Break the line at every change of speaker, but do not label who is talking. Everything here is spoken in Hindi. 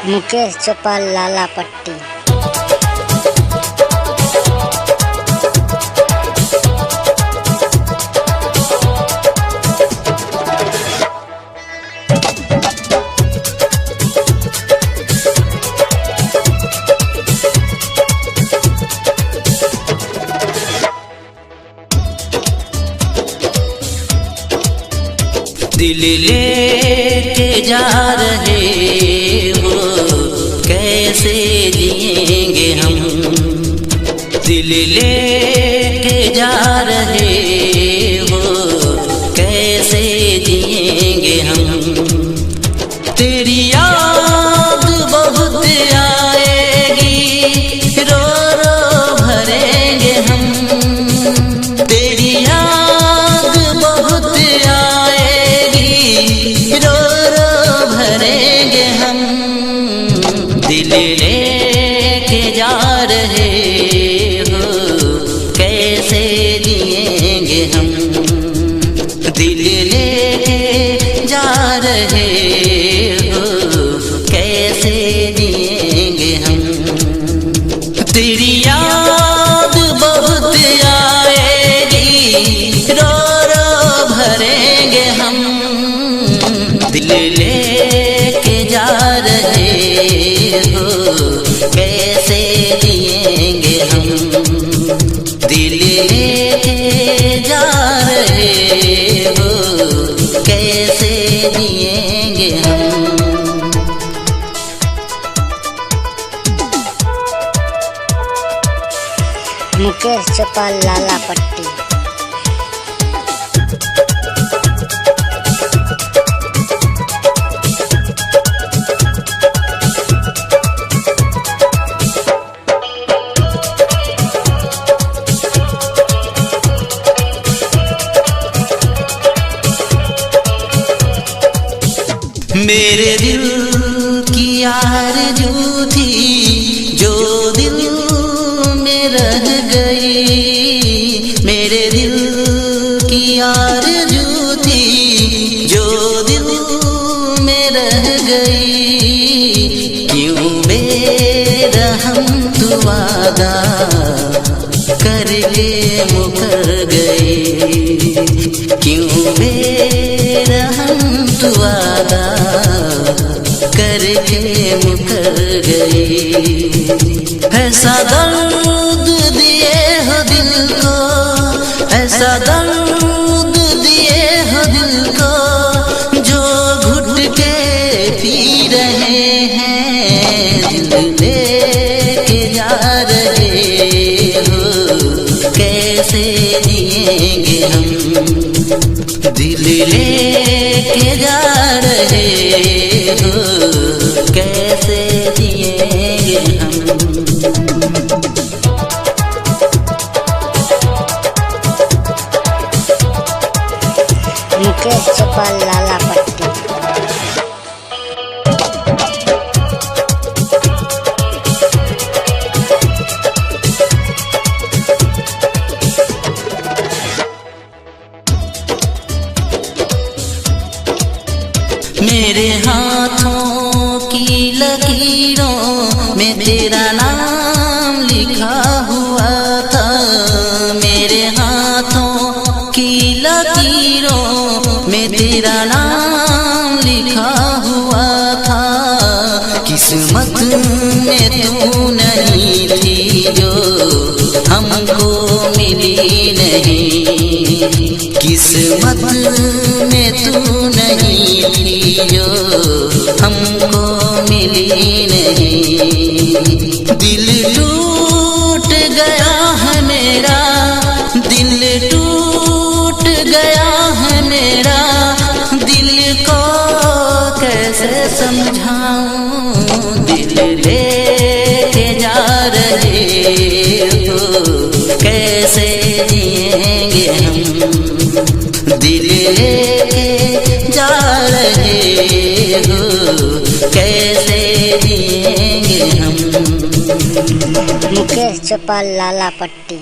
मुकेश चौपाल लाला पट्टी।
दिल लेके जा रहे हो कैसे जिएंगे हम। दिल लेके जा रहे हो कैसे जिएंगे हम। तेरी याद बहुत आएगी रो रो भरेंगे हम। तेरी याद बहुत रो रो भरेंगे हम। दिल लेके जा रहे हो कैसे जिएंगे हम। दिल लेके जा रहे हो कैसे जिएंगे हम। तेरी याद बहुत आएगी रो रो भरेंगे हम। दिल लेके जा रहे हो कैसे जिएंगे हम। दिल लेके जा रहे हो कैसे जिएंगे हम।
मुकेश चौपाल लाला पट्टी।
मेरे दिल की आरज़ू थी जो दिल में रह गई। मेरे दिल की आरज़ू थी जो दिल में रह गई। क्यों बेरहम तू वादा करके मुकर गई। क्यों बेरहम तू वादा करके मुकर गई। ऐसा दर्द दिए हो दिल को, ऐसा दर्द दिए हो दिल को जो घुट के पी रहे हैं। दिल लेके जा रहे हो कैसे जिएंगे हम। दिल लेके जा रहे हो कैसे जिएंगे हम।
मुकेश चौपाल लाला पट्टी।
मेरे हाथों की लकीरों में तेरा नाम लिखा हुआ था। मेरे हाथों की लकीरों में तेरा नाम लिखा हुआ था। किस्मत में तू नहीं थी जो हमको मिली नहीं। किस्मत में तू नहीं थी जो हमको मिली नहीं। दिल टूट गया है मेरा, दिल टूट गया है मेरा। दिल को कैसे समझाऊं। दिल लेके जा रहे हो कैसे जिएंगे हम। दिल लेके जा रहे हो कैसे जिएंगे हम।
मुकेश चौपाल लाला पट्टी।